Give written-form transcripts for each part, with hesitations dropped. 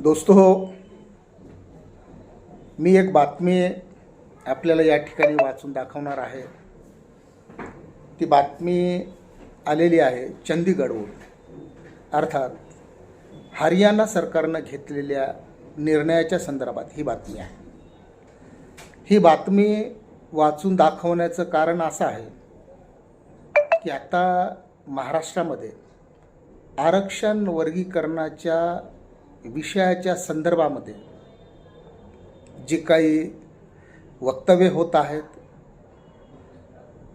दोस्तो मी एक बातमी आपल्याला या ठिकाणी वाचून दाखवणार आहे। ती बातमी आलेली आहे चंदीगडहून, अर्थात हरियाणा सरकारनं घेतलेल्या निर्णयाच्या संदर्भात ही बातमी आहे। ही बातमी वाचून दाखवण्याचं कारण असं आहे की आता महाराष्ट्रामध्ये आरक्षण वर्गीकरणाच्या विषयाच्या संदर्भामध्ये जे काही वक्तव्य होत आहेत,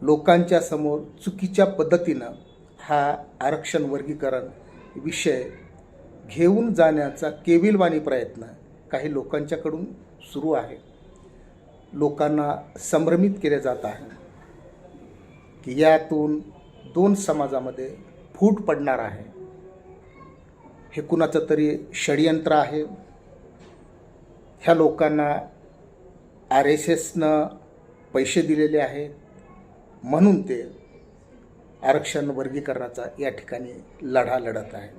लोकांच्या समोर चुकीच्या पद्धतीनं हा आरक्षण वर्गीकरण विषय घेऊन जाण्याचा केविलवाणी प्रयत्न काही लोकांच्याकडून सुरू आहे। लोकांना संभ्रमित केले जात आहे की यातून दोन समाजामध्ये फूट पडणार आहे। हे कुणाचं तरी षडयंत्र आहे। ह्या लोकांना RSSनं पैसे दिलेले आहेत म्हणून ते आरक्षण वर्गीकरणाचा या ठिकाणी लढा लढत आहेत।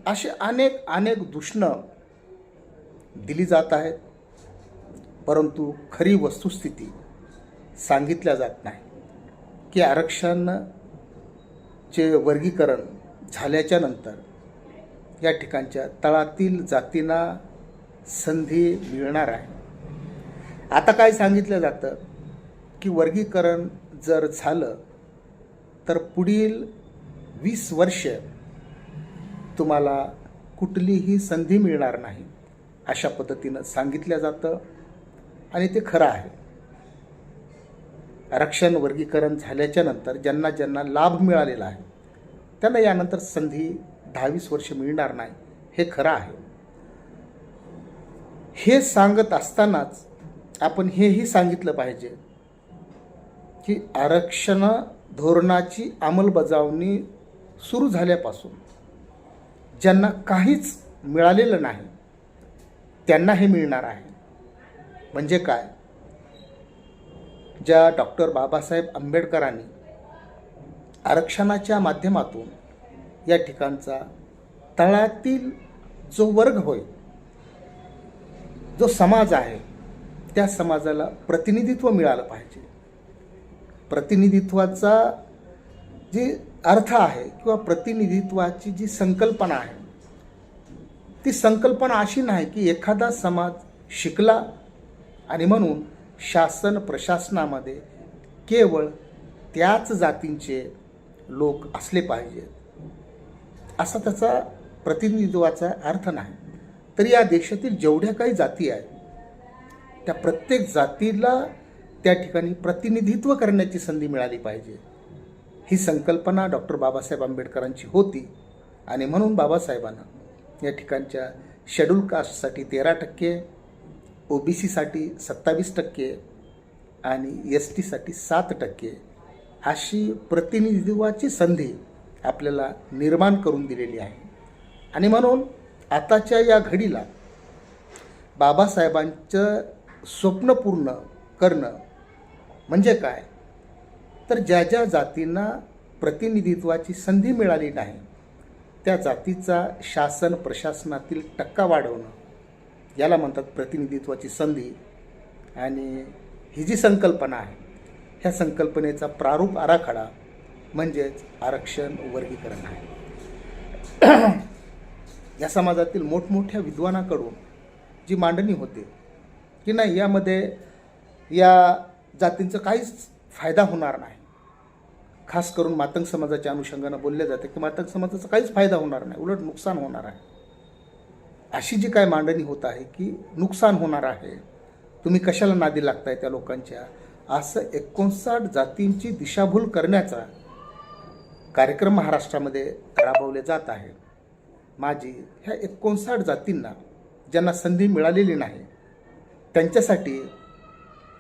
असे अनेक दूषणं दिली जात आहेत, परंतु खरी वस्तुस्थिती सांगितल्या जात नाही की आरक्षणचे वर्गीकरण झाल्याच्या नंतर या ठिकाणच्या तळातील जातींना संधी मिळणार आहे। आता काय सांगितलं जातं की वर्गीकरण जर झालं तर पुढील 20 वर्ष तुम्हाला कुठलीही संधी मिळणार नाही, अशा पद्धतीनं सांगितलं जातं आणि ते खरं आहे। आरक्षण वर्गीकरण झाल्याच्या नंतर ज्यांना ज्यांना लाभ मिळालेला आहे त्यांना यानंतर संधी 10-20 वर्ष मिळणार नाही, हे खरं आहे। हे सांगत असतानाच आपण हेही सांगितलं पाहिजे की आरक्षण धोरणाची अंमलबजावणी सुरू झाल्यापासून ज्यांना काहीच मिळालेलं नाही त्यांना हे मिळणार आहे। म्हणजे काय, ज्या डॉक्टर बाबासाहेब आंबेडकरांनी आरक्षणाच्या माध्यमातून या ठिकाणचा तळातील जो वर्ग होय, जो समाज आहे, त्या समाजाला प्रतिनिधित्व मिळालं पाहिजे। प्रतिनिधित्वाचा जी अर्थ आहे किंवा प्रतिनिधित्वाची जी संकल्पना आहे, ती संकल्पना अशी नाही की एखादा समाज शिकला आणि म्हणून शासन प्रशासनामध्ये केवळ त्याच जातींचे लोक असले पाहिजेत, असा त्याचा प्रतिनिधित्वाचा अर्थ नाही। तर या देशातील जेवढ्या काही जाती आहेत त्या प्रत्येक जातीला त्या ठिकाणी प्रतिनिधित्व करण्याची संधी मिळाली पाहिजे, ही संकल्पना डॉक्टर बाबासाहेब आंबेडकरांची होती। आणि म्हणून बाबासाहेबांना या ठिकाणच्या शेड्यूल कास्टसाठी 13%, OBCसाठी 27% आणि STसाठी 7% अशी प्रतिनिधित्वाची संधी आपल्याला निर्माण करून दिलेली आहे। आणि म्हणून आताच्या या घडीला बाबासाहेबांचं स्वप्न पूर्ण करणं म्हणजे काय, तर ज्या ज्या जातींना प्रतिनिधित्वाची संधी मिळाली नाही त्या जातीचा शासन प्रशासनातील टक्का वाढवणं, याला म्हणतात प्रतिनिधित्वाची संधी। आणि ही जी संकल्पना आहे, ह्या संकल्पनेचा प्रारूप आराखडा म्हणजेच आरक्षण वर्गीकरण आहे। या समाजातील मोठमोठ्या विद्वानाकडून जी मांडणी होते की नाही, यामध्ये या जातींचा काहीच फायदा होणार नाही, खास करून मातंग समाजाच्या अनुषंगानं बोलले जाते की मातंग समाजाचा काहीच फायदा होणार नाही, उलट नुकसान होणार आहे, अशी जी काय मांडणी होत आहे की नुकसान होणार आहे, तुम्ही कशाला नादी लागताय त्या लोकांच्या, असं 59 जातींची दिशाभूल करण्याचा कार्यक्रम महाराष्ट्रामध्ये राबवले जात आहे। माझी ह्या 59 जातींना ज्यांना संधी मिळालेली नाही त्यांच्यासाठी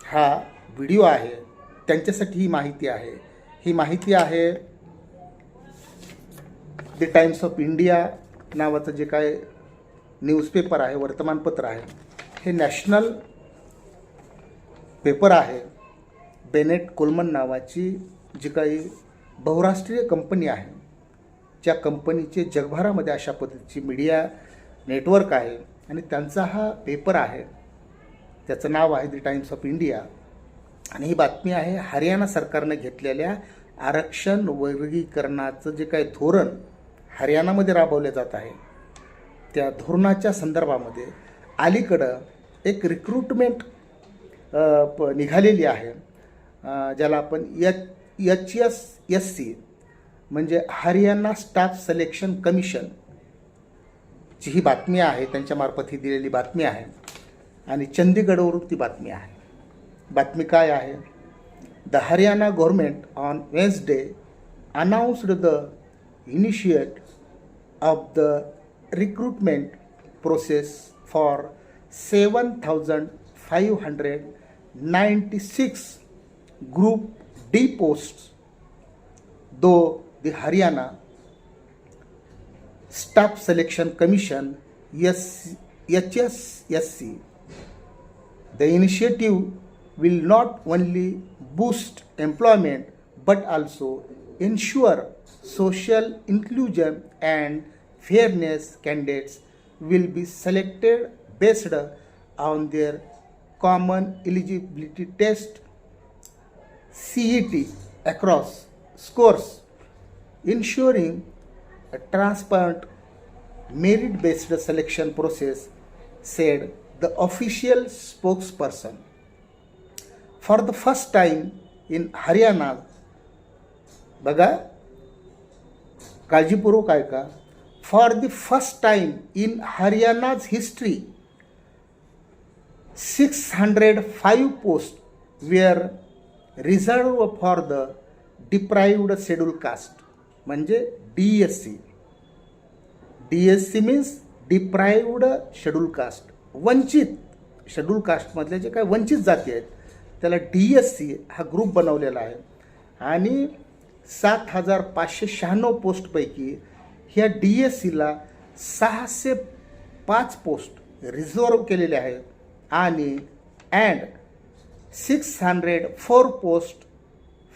हा व्हिडिओ आहे, त्यांच्यासाठी ही माहिती आहे। ही माहिती आहे द टाइम्स ऑफ इंडिया नावाचं जे काय न्यूजपेपर आहे, वर्तमानपत्र आहे, हे नॅशनल पेपर आहे। बेनेट कोलमन नावाची जी काही बहुराष्ट्रीय कंपनी आहे, ज्या कंपनीचे जगभरामध्ये अशा पद्धतीची मीडिया नेटवर्क आहे आणि त्यांचा हा पेपर आहे. त्याचं नाव आहे द टाइम्स ऑफ इंडिया. आणि ही बातमी आहे हरियाणा सरकारने घेतलेल्या आरक्षण वर्गीकरणाचं जे काही धोरण हरियाणामध्ये राबवले जात आहे त्या धोरणाच्या संदर्भामध्ये अलीकडं एक रिक्रुटमेंट निघालेली आहे, ज्याला आपण HSSC म्हणजे हरियाणा स्टाफ सिलेक्शन कमिशनची ही बातमी आहे. त्यांच्यामार्फत ही दिलेली बातमी आहे आणि चंदीगडवरून ती बातमी आहे. बातमी काय आहे? The Haryana government on Wednesday announced the initiate of the recruitment process for 7,596 Group D posts, though the Haryana Staff Selection Commission HSSC. The initiative will not only boost employment but also ensure social inclusion and fairness. Candidates will be selected based on their common eligibility test CET across scores, ensuring a transparent merit-based selection process, said the official spokesperson. For the first time in Haryana, बघा काळजीपूर्वक ऐका, for the first time in Haryana's history 605 posts were reserved for the deprived scheduled caste म्हणजे DSC. DSC means deprived scheduled caste. वंचित schedule कास्टमधले जे काही वंचित जाती आहेत त्याला DSC हा ग्रुप बनवलेला आहे आणि 7,596 पोस्टपैकी ह्या DSCला 605 पोस्ट रिझर्व केलेले आहेत आणि 604 post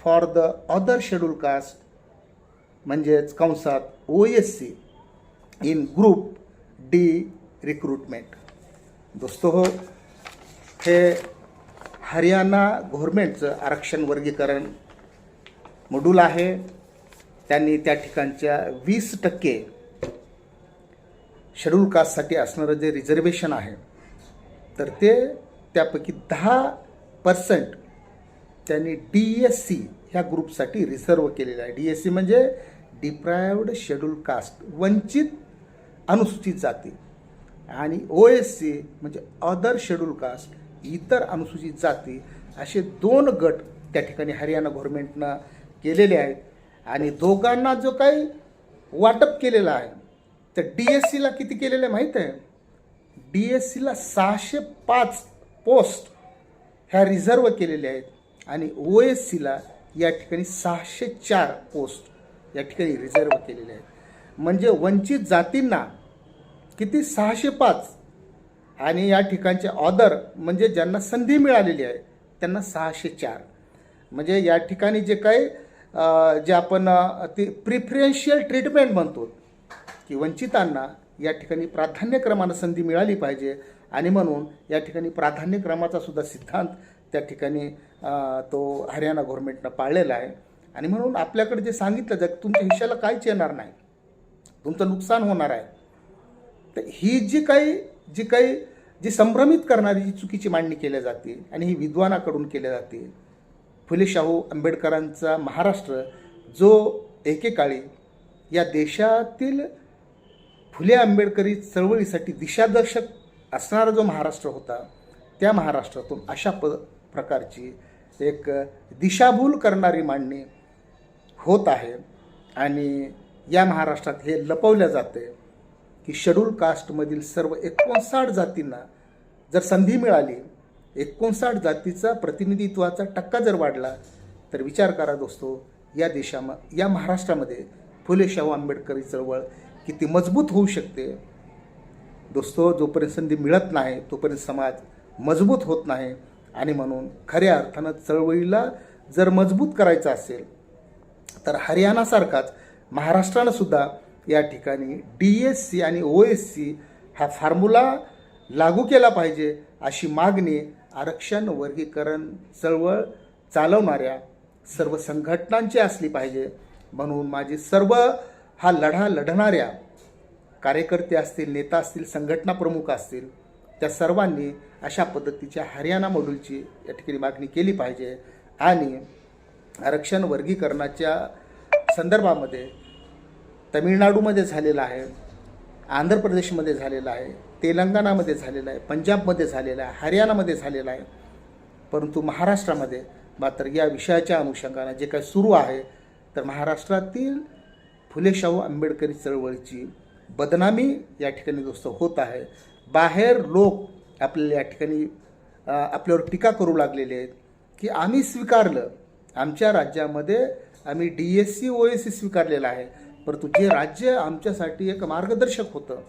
for the other schedule caste म्हणजेच कंसात OSC in group D recruitment. दोस्तो हो, हे हरियाणा गव्हर्मेंटचं आरक्षण वर्गीकरण मॉड्यूल आहे. त्यांनी त्या ठिकाणच्या 20% शेड्यूल कास्टसाठी असणारं जे रिझर्वेशन आहे तर ते त्यापैकी 10% त्यांनी DSC ह्या ग्रुपसाठी रिझर्व केलेलं आहे. DSC म्हणजे डिप्रायव्ड शेड्यूल कास्ट, वंचित अनुसूचित जाती, आणि OSC म्हणजे अदर शेड्यूल कास्ट, इतर अनुसूचित जाती. असे 2 गट त्या ठिकाणी हरियाणा गव्हर्मेंटनं केलेले आहेत आणि दोघांना जो काही वाटप केलेलं आहे तर DSCला किती केलेलं आहे माहीत आहे? DSCला 605 पोस्ट ह्या रिझर्व केलेल्या आहेत आणि OSCला या ठिकाणी 604 पोस्ट या ठिकाणी रिझर्व केलेल्या आहेत. म्हणजे वंचित जातींना किती 605 आणि या ठिकाणचे ऑदर म्हणजे ज्यांना संधी मिळालेली आहे त्यांना 604. म्हणजे या ठिकाणी जे काही जे आपण ते प्रिफरेन्शियल ट्रीटमेंट म्हणतो की वंचितांना या ठिकाणी प्राधान्यक्रमानं संधी मिळाली पाहिजे आणि म्हणून या ठिकाणी प्राधान्यक्रमाचा सुद्धा सिद्धांत त्या ठिकाणी तो हरियाणा गव्हर्मेंटनं पाळलेला आहे. आणि म्हणून आपल्याकडे जे सांगितलं जातं तुमच्या हिश्श्याला काहीच येणार नाही, तुमचं नुकसान होणार आहे. तर ही जी संभ्रमित करणारी जी चुकीची मांडणी केली जाते आणि ही विद्वानाकडून केली जाते. फुले शाहू आंबेडकरांचा महाराष्ट्र जो एकेकाळी या देशातील फुले आंबेडकरी चळवळीसाठी दिशादर्शक असणारा जो महाराष्ट्र होता त्या महाराष्ट्रातून अशा प्रकारची एक दिशाभूल करणारी मांडणी होत आहे. आणि या महाराष्ट्रात हे लपवलं जाते की शेड्यूल कास्टमधील सर्व 59 जातींना जर संधी मिळाली, 59 जातीचा प्रतिनिधित्वाचा टक्का जर वाढला तर विचार करा दोस्तो, या महाराष्ट्रामध्ये फुले शाहू आंबेडकरी चळवळ किती मजबूत होऊ शकते. दोस्तो, जोपर्यंत संधी मिळत नाही तोपर्यंत समाज मजबूत होत नाही. आणि म्हणून खऱ्या अर्थानं चळवळीला जर मजबूत करायचं असेल तर हरियाणासारखाच महाराष्ट्रानं सुद्धा या ठिकाणी DSC आणि OSC हा फॉर्म्युला लागू केला पाहिजे अशी मागणी आरक्षण वर्गीकरण चळवळ चालवणाऱ्या सर्व संघटनांची असली पाहिजे. म्हणून माझी सर्व हा लढा लढणाऱ्या कार्यकर्ते असतील, नेता असतील, संघटना प्रमुख असतील, त्या सर्वांनी अशा पद्धतीच्या हरियाणा मॉड्यूलची या ठिकाणी मागणी केली पाहिजे. आणि आरक्षण वर्गीकरणाच्या संदर्भामध्ये तमिळनाडूमध्ये झालेलं आहे, आंध्र प्रदेशमध्ये झालेलं आहे, तेलंगणामध्ये झालेलं आहे, पंजाबमध्ये झालेलं आहे, हरियाणामध्ये झालेलं आहे. परंतु महाराष्ट्रामध्ये मात्र या विषयाच्या अनुषंगाने जे काही सुरू आहे, तर महाराष्ट्रातील फुले शाहू आंबेडकरी चळवळीची बदनामी या ठिकाणी दोस्त होत आहे. बाहेर लोक आपल्याला या ठिकाणी आपल्यावर टीका करू लागलेले आहेत की आम्ही स्वीकारलं, आमच्या राज्यामध्ये आम्ही DSC OSC स्वीकारलेलं आहे, परंतु जे राज्य आमच्यासाठी एक मार्गदर्शक होतं,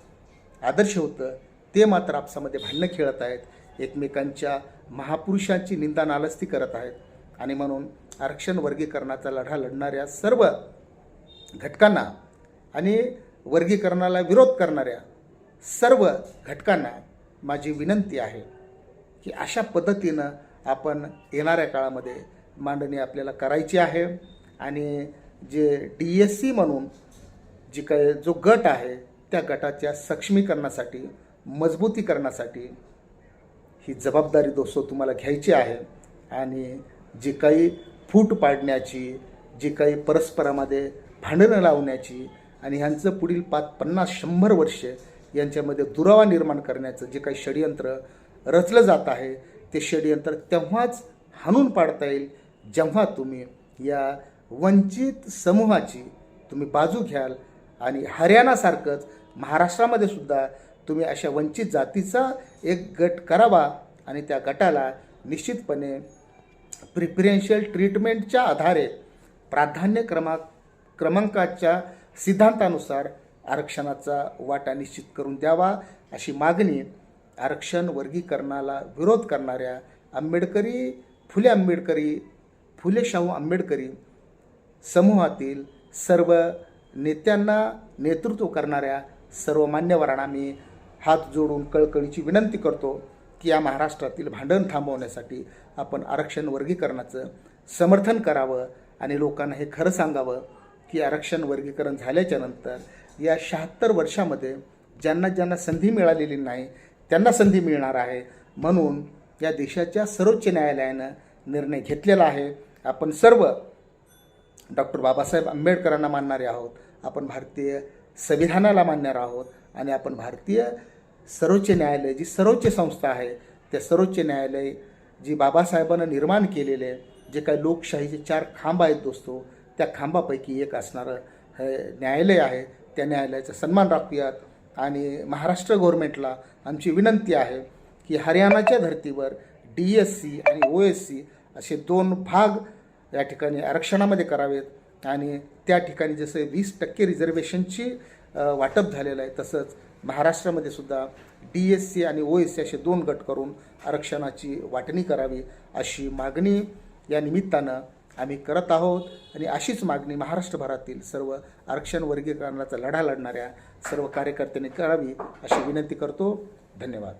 आदर्श होतं, ते मात्र आपसामध्ये भांडणं खेळत आहेत, एकमेकांच्या महापुरुषांची निंदा नालस्ती करत आहेत. आणि म्हणून आरक्षण वर्गीकरणाचा लढा लढणाऱ्या सर्व घटकांना आणि वर्गीकरणाला विरोध करणाऱ्या सर्व घटकांना माझी विनंती आहे की अशा पद्धतीनं आपण येणाऱ्या काळामध्ये मांडणी आपल्याला करायची आहे. आणि जे DSC म्हणून जी काय जो गट आहे, त्या गटाच्या सक्षमीकरणासाठी, मजबूतीकरणासाठी ही जबाबदारी दोस्तो तुम्हाला घ्यायची आहे. आणि जी काही फूट पाडण्याची, जी काही परस्परामध्ये भांडणं लावण्याची आणि ह्यांचं पुढील 50-100 वर्ष यांच्यामध्ये दुरावा निर्माण करण्याचं जे काही षडयंत्र रचलं जात आहे, ते षडयंत्र तेव्हाच हाणून पाडता येईल जेव्हा तुम्ही या वंचित समूहाची तुम्ही बाजू घ्याल. आणि हरियाणासारखंच महाराष्ट्रामध्ये सुद्धा तुम्ही अशा वंचित जातीचा एक गट करावा आणि त्या गटाला निश्चितपणे प्रिफरेन्शियल ट्रीटमेंटच्या आधारे प्राधान्य क्रमांकाच्या सिद्धांतानुसार आरक्षणाचा वाटा निश्चित करून द्यावा अशी मागणी आरक्षण वर्गीकरणाला विरोध करणाऱ्या फुले शाहू आंबेडकरी समूहातील सर्व नेत्यांना नेतृत्व करणाऱ्या सर्व मान्यवरांना मी हात जोडून कळकळीची विनंती करतो की या महाराष्ट्रातील भांडण थांबवण्यासाठी आपण आरक्षण वर्गीकरणाचं समर्थन करावं आणि लोकांना हे खरं सांगावं की आरक्षण वर्गीकरण झाल्याच्या नंतर या 76 वर्षामध्ये ज्यांना संधी मिळालेली नाही त्यांना संधी मिळणार आहे. म्हणून या देशाच्या सर्वोच्च न्यायालयानं निर्णय घेतलेला आहे. आपण सर्व डॉक्टर बाबासाहेब आंबेडकरांना मानणारे आहोत, आपण भारतीय संविधानाला मानणारे आहोत आणि आपण भारतीय सर्वोच्च न्यायालय जी सर्वोच्च संस्था आहे, त्या सर्वोच्च न्यायालय जी बाबासाहेबांना निर्माण केलेले जे काही लोकशाहीचे 4 खांब आहेत दोस्तो, त्या खांबापैकी एक असणारं हे न्यायालय आहे. त्या न्यायालयाचा सन्मान राखूयात. आणि महाराष्ट्र गव्हर्नमेंटला आमची विनंती आहे की हरियाणाच्या धर्तीवर DSC आणि OSC असे 2 भाग या ठिकाणी आरक्षणामध्ये करावेत. आणि त्या ठिकाणी जसं 20% रिझर्वेशनची वाटप झालेलं आहे, तसंच महाराष्ट्रामध्ये सुद्धा DSC आणि OSC असे 2 गट करून आरक्षणाची वाटणी करावी अशी मागणी या निमित्तानं आम्ही करत आहोत. आणि अशीच मागणी महाराष्ट्रभरातील सर्व आरक्षण वर्गीकरणाचा लढा लढणाऱ्या सर्व कार्यकर्त्यांनी करावी अशी विनंती करतो. धन्यवाद.